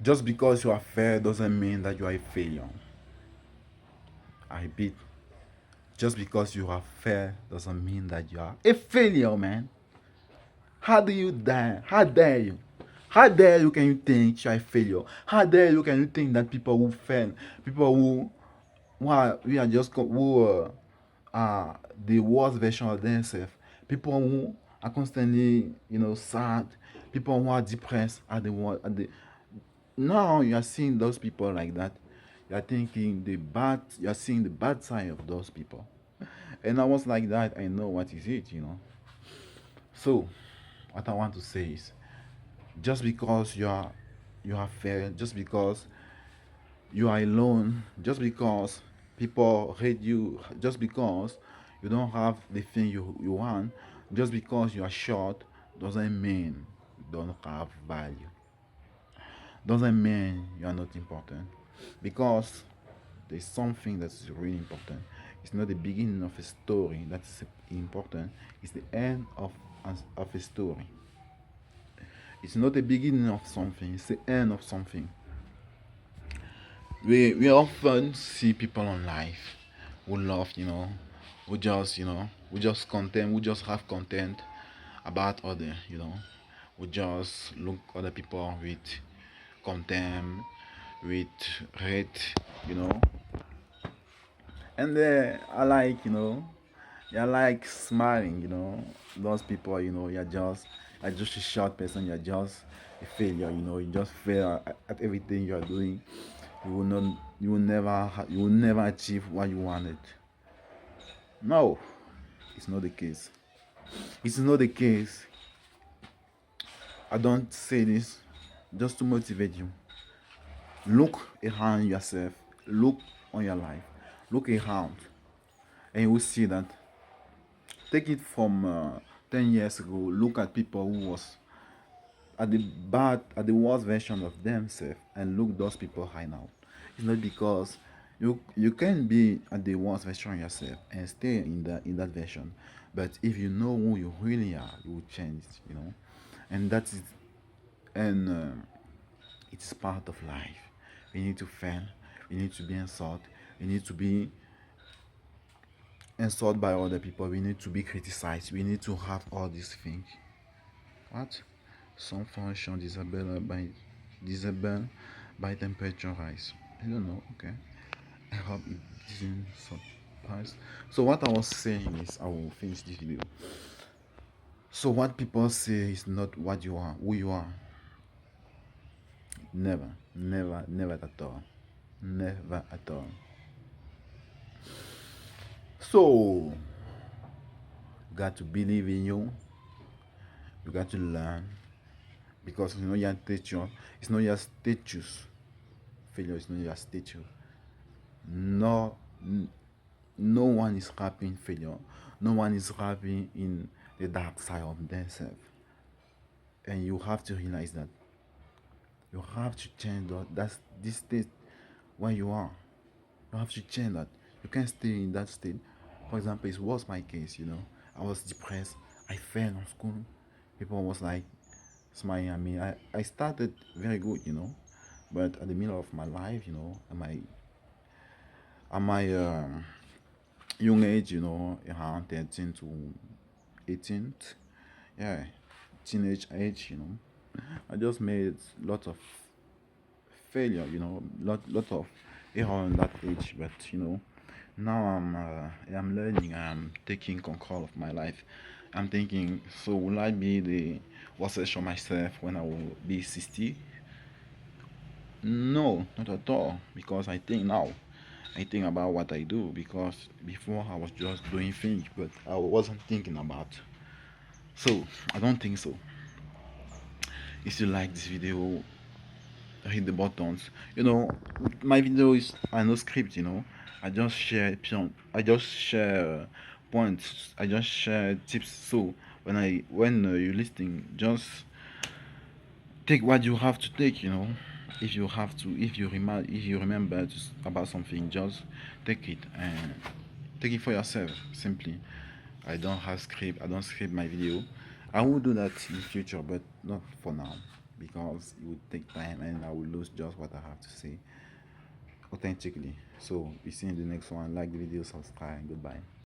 Just because you are fair doesn't mean that you are a failure. I repeat, just because you are fair doesn't mean that you are a failure, man. How do you dare? How dare you? How dare you can you think you are a failure? How dare you can you think that people who fail, people who are we are just who are the worst version of themselves, people who are constantly sad, people who are depressed are the one are the now you are seeing those people like that. You are thinking the bad. You are seeing the bad side of those people, and I was like that. I know what is it. So, what I want to say is, just because you are fair, just because you are alone, just because people hate you, just because you don't have the thing you want, just because you are short, doesn't mean you don't have value. Doesn't mean you are not important. Because there's something that's really important. It's not the beginning of a story that's important, it's the end of a story. It's not the beginning of something, it's the end of something. We often see people on life who love, who just content, who just have content about other. Who just look other people with contempt, with hate, you know. And I like smiling. Those people, you're just a short person, you're just a failure. You just fail at everything you are doing. You will never achieve what you wanted. No, it's not the case. It's not the case. I don't say this just to motivate you. Look around yourself. Look on your life. Look around, and you will see that. Take it from 10 years ago. Look at people who was at the worst version of themselves, and look those people right now. It's not because you can be at the worst version of yourself and stay in that version, but if you know who you really are, you will change. And that is and it's part of life. We need to fail. We need to be insulted. We need to be insulted by other people. We need to be criticized. We need to have all these things. What? Some function disabled by temperature rise. I don't know. Okay. I hope it didn't surprise. So what I was saying is, I will finish this video. So what people say is not what you are, who you are. Never, never, never at all. Never at all. So you got to believe in you. You got to learn, because your stature. It's not your status. Failure is not your status. No, no one is happy in failure. No one is happy in the dark side of themselves. And you have to realize that. You have to change that. That's this state where you are. You have to change that. You can't stay in that state. For example, it was my case. I was depressed. I failed on school. People was like smiling at me. I started very good. But at the middle of my life, at my young age, around 13 to 18, yeah, teenage age, I just made lots of failure, lot of error on that age. But now I'm learning. I'm taking control of my life. I'm thinking, so will I be the worst version of myself when I will be 60? No, not at all. Because I think now. I think about what I do, because before I was just doing things, but I wasn't thinking about. So I don't think so. If you like this video, hit the buttons. My videos are no script. I just share points. I just share tips. So when you're listening, just take what you have to take. If you have to, if you remember about something, just take it and take it for yourself. Simply, I don't have script. I don't script my video. I will do that in the future, but not for now. because it would take time and I will lose just what I have to say authentically. So we see in the next one. Like the video, subscribe. Goodbye.